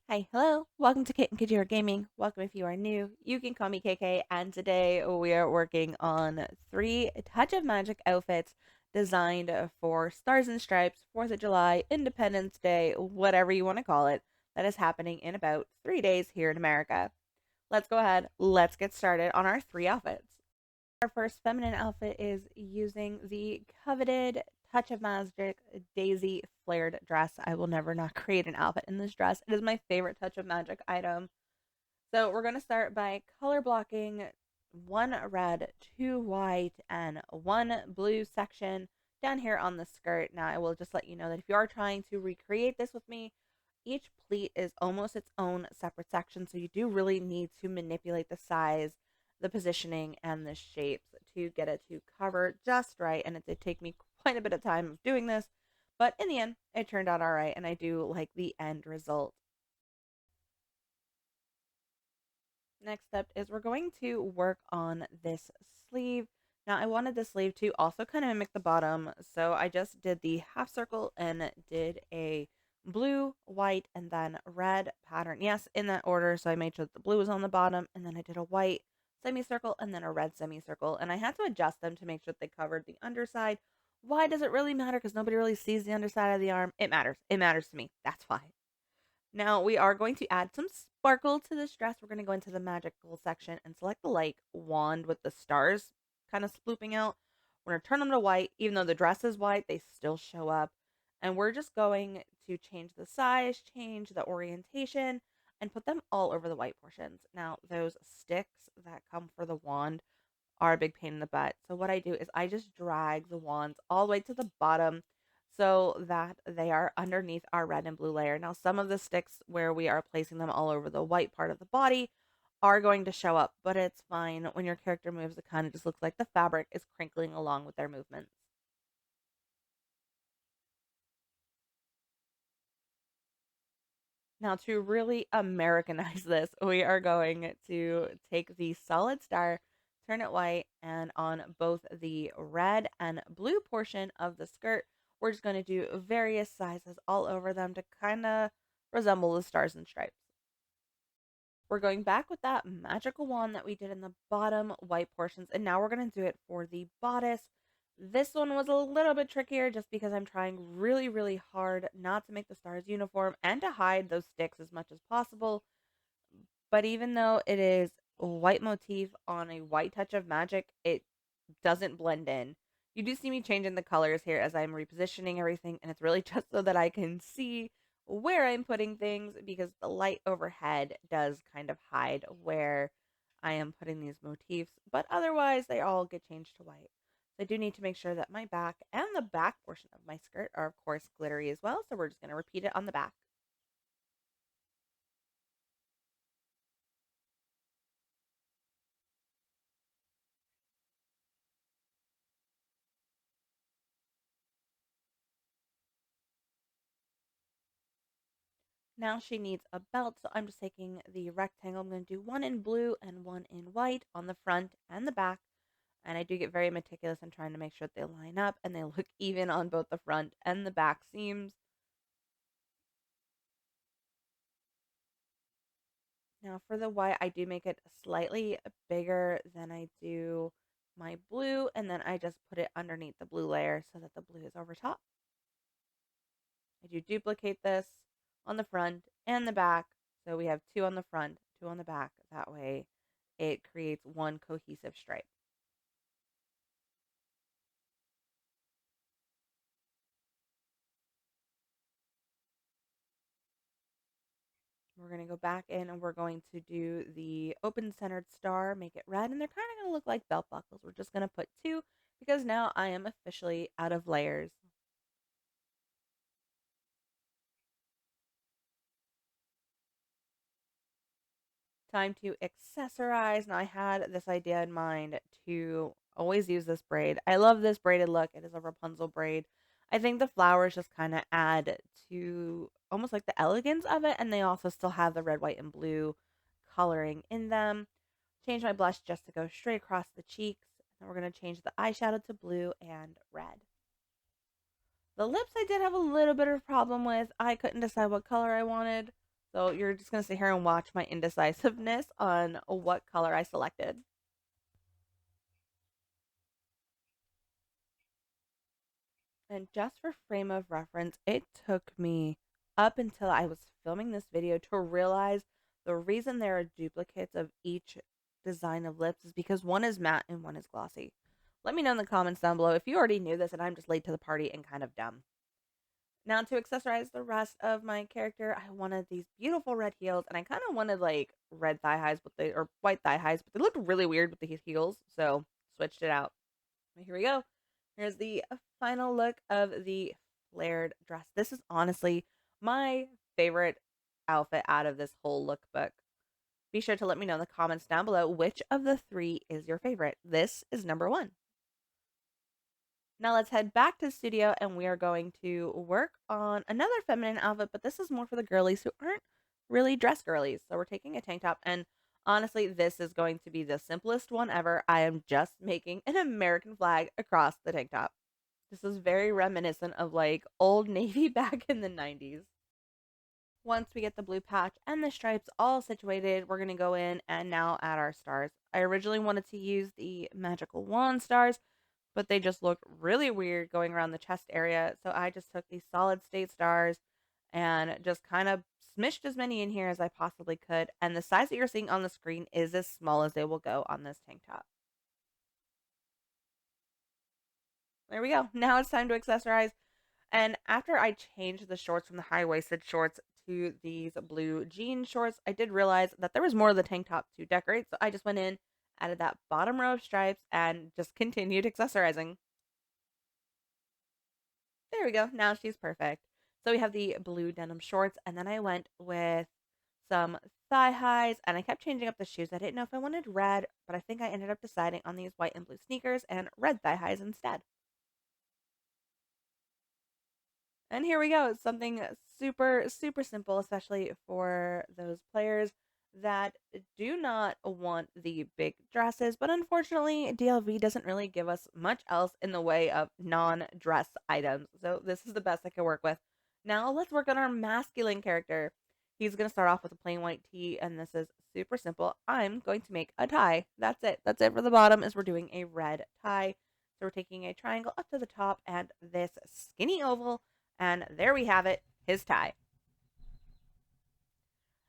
Hi, hello. Welcome to Kit and Kajira Gaming. Welcome if you are new. You can call me KK, and today we are working on three Touch of Magic outfits designed for Stars and Stripes, 4th of July, Independence Day, whatever you want to call it, that is happening in about 3 days here in America. Let's go ahead, let's get started on our three outfits. Our first feminine outfit is using the coveted Touch of Magic Daisy flared dress. I will never not create an outfit in this dress. It is my favorite Touch of Magic item. So we're going to start by color blocking one red, two white, and one blue section down here on the skirt. Now I will just let you know that if you are trying to recreate this with me, each pleat is almost its own separate section, so you do really need to manipulate the size, the positioning, and the shapes to get it to cover just right. And it did take me quite a bit of time of doing this, but in the end, it turned out all right, and I do like the end result. Next up is we're going to work on this sleeve. Now I wanted the sleeve to also kind of mimic the bottom, so I just did the half circle and did a blue, white, and then red pattern. Yes, in that order, so I made sure that the blue was on the bottom, and then I did a white semicircle and then a red semicircle, and I had to adjust them to make sure that they covered the underside. Why does it really matter? Because nobody really sees the underside of the arm. It matters. It matters to me. That's why. Now we are going to add some sparkle to this dress. We're going to go into the magical section and select the like wand with the stars kind of swooping out. We're going to turn them to white. Even though the dress is white, they still show up. And we're just going to change the size, change the orientation, and put them all over the white portions. Now, those sticks that come for the wand are a big pain in the butt. So what I do is I just drag the wands all the way to the bottom so that they are underneath our red and blue layer. Now, some of the sticks where we are placing them all over the white part of the body are going to show up, but it's fine. When your character moves, it kind of just looks like the fabric is crinkling along with their movements. Now, to really Americanize this, we are going to take the solid star, turn it white, and on both the red and blue portion of the skirt, we're just going to do various sizes all over them to kind of resemble the stars and stripes. We're going back with that magical wand that we did in the bottom white portions, and now we're going to do it for the bodice. This one was a little bit trickier just because I'm trying really, really hard not to make the stars uniform and to hide those sticks as much as possible. But even though it is a white motif on a white touch of magic, it doesn't blend in. You do see me changing the colors here as I'm repositioning everything, and it's really just so that I can see where I'm putting things because the light overhead does kind of hide where I am putting these motifs, but otherwise they all get changed to white. So I do need to make sure that my back and the back portion of my skirt are, of course, glittery as well. So we're just going to repeat it on the back. Now she needs a belt, so I'm just taking the rectangle. I'm going to do one in blue and one in white on the front and the back. And I do get very meticulous in trying to make sure that they line up and they look even on both the front and the back seams. Now for the white, I do make it slightly bigger than I do my blue, and then I just put it underneath the blue layer so that the blue is over top. I do duplicate this on the front and the back. So we have two on the front, two on the back. That way it creates one cohesive stripe. We're going to go back in and we're going to do the open centered star, make it red, and they're kind of going to look like belt buckles. We're just going to put two because now I am officially out of layers. Time to accessorize. Now I had this idea in mind to always use this braid. I love this braided look. It is a Rapunzel braid. I think the flowers just kind of add to almost like the elegance of it, and they also still have the red, white, and blue coloring in them. Change my blush just to go straight across the cheeks. And we're going to change the eyeshadow to blue and red. The lips I did have a little bit of a problem with. I couldn't decide what color I wanted. So you're just going to sit here and watch my indecisiveness on what color I selected. And just for frame of reference, it took me up until I was filming this video to realize the reason there are duplicates of each design of lips is because one is matte and one is glossy. Let me know in the comments down below if you already knew this and I'm just late to the party and kind of dumb. Now to accessorize the rest of my character, I wanted these beautiful red heels, and I kind of wanted like red thigh highs, or white thigh highs, but they looked really weird with the heels, so switched it out. Here we go. Here's the final look of the flared dress. This is honestly my favorite outfit out of this whole lookbook. Be sure to let me know in the comments down below which of the three is your favorite. This is number one. Now let's head back to the studio and we are going to work on another feminine outfit, but this is more for the girlies who aren't really dress girlies. So we're taking a tank top, and honestly, this is going to be the simplest one ever. I am just making an American flag across the tank top. This is very reminiscent of like Old Navy back in the 90s. Once we get the blue patch and the stripes all situated, we're going to go in and now add our stars. I originally wanted to use the magical wand stars, but they just look really weird going around the chest area. So I just took these solid state stars and just kind of smished as many in here as I possibly could. And the size that you're seeing on the screen is as small as they will go on this tank top. There we go. Now it's time to accessorize. And after I changed the shorts from the high-waisted shorts to these blue jean shorts, I did realize that there was more of the tank top to decorate. So I just went in, added that bottom row of stripes, and just continued accessorizing. There we go. Now she's perfect. So we have the blue denim shorts, and then I went with some thigh highs, and I kept changing up the shoes. I didn't know if I wanted red, but I think I ended up deciding on these white and blue sneakers and red thigh highs instead. And here we go. It's something super, super simple, especially for those players that do not want the big dresses. But unfortunately, DLV doesn't really give us much else in the way of non dress items. So this is the best I can work with. Now let's work on our masculine character. He's going to start off with a plain white tee, and this is super simple. I'm going to make a tie. That's it. That's it for the bottom, is we're doing a red tie. So we're taking a triangle up to the top and this skinny oval, and there we have it, his tie.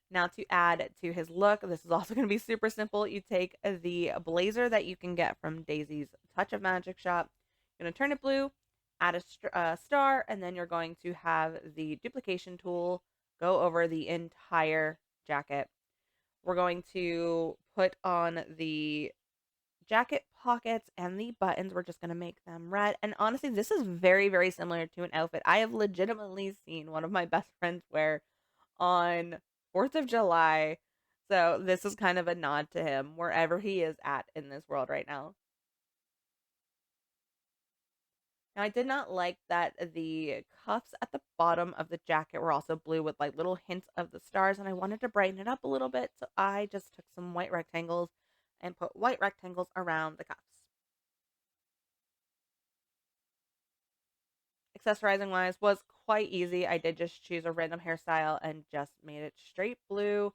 Now to add to his look, this is also going to be super simple. You take the blazer that you can get from Daisy's Touch of Magic shop. You're going to turn it blue, add a star, and then you're going to have the duplication tool go over the entire jacket. We're going to put on the jacket pockets and the buttons. We're just going to make them red. And honestly, this is very, very similar to an outfit I have legitimately seen one of my best friends wear on 4th of July. So this is kind of a nod to him wherever he is at in this world right now. Now, I did not like that the cuffs at the bottom of the jacket were also blue with like little hints of the stars, and I wanted to brighten it up a little bit. So I just took some white rectangles and put white rectangles around the cuffs. Accessorizing wise was quite easy. I did just choose a random hairstyle and just made it straight blue.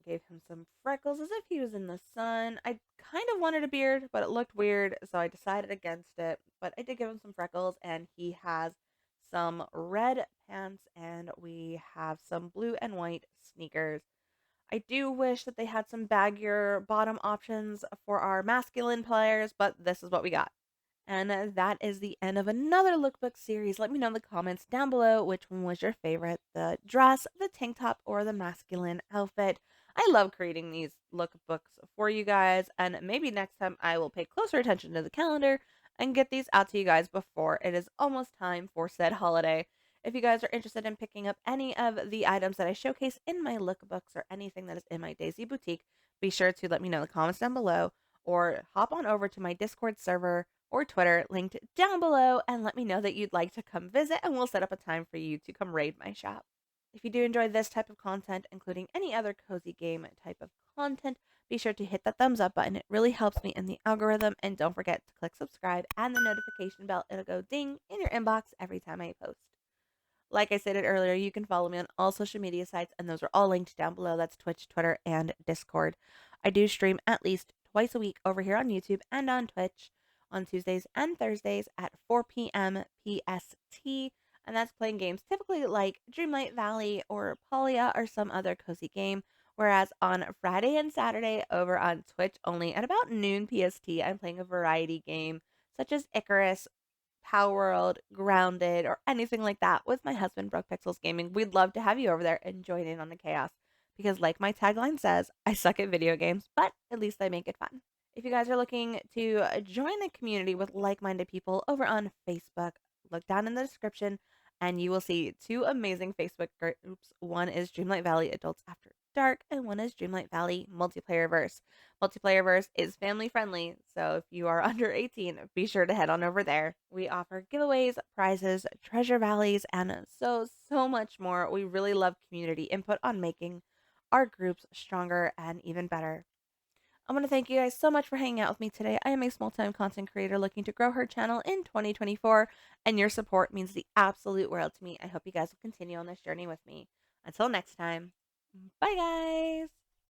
Gave him some freckles as if he was in the sun. I kind of wanted a beard, but it looked weird, so I decided against it. But I did give him some freckles, and he has some red pants, and we have some blue and white sneakers. I do wish that they had some baggier bottom options for our masculine players, but this is what we got. And that is the end of another lookbook series. Let me know in the comments down below which one was your favorite, the dress, the tank top, or the masculine outfit. I love creating these lookbooks for you guys, and maybe next time I will pay closer attention to the calendar and get these out to you guys before it is almost time for said holiday. If you guys are interested in picking up any of the items that I showcase in my lookbooks or anything that is in my Daisy boutique, be sure to let me know in the comments down below, or hop on over to my Discord server or Twitter linked down below and let me know that you'd like to come visit, and we'll set up a time for you to come raid my shop. If you do enjoy this type of content, including any other cozy game type of content, be sure to hit that thumbs up button. It really helps me in the algorithm, and don't forget to click subscribe and the notification bell. It'll go ding in your inbox every time I post. Like I stated earlier, you can follow me on all social media sites, and those are all linked down below. That's Twitch, Twitter, and Discord. I do stream at least twice a week over here on YouTube and on Twitch on Tuesdays and Thursdays at 4 p.m. PST, and that's playing games typically like Dreamlight Valley or Polya or some other cozy game. Whereas on Friday and Saturday over on Twitch only at about noon PST, I'm playing a variety game such as Icarus, Power World, Grounded, or anything like that with my husband, Broke Pixels Gaming. We'd love to have you over there and join in on the chaos because, like my tagline says, I suck at video games, but at least I make it fun. If you guys are looking to join a community with like minded people over on Facebook, look down in the description and you will see two amazing Facebook groups. One is Dreamlight Valley Adults After Dark, and one is Dreamlight Valley Multiplayer Verse. Multiplayer Verse is family friendly, so if you are under 18, be sure to head on over there. We offer giveaways, prizes, treasure valleys, and so much more. We really love community input on making our groups stronger and even better. I want to thank you guys so much for hanging out with me today. I am a small time content creator looking to grow her channel in 2024, and your support means the absolute world to me. I hope you guys will continue on this journey with me. Until next time, bye guys.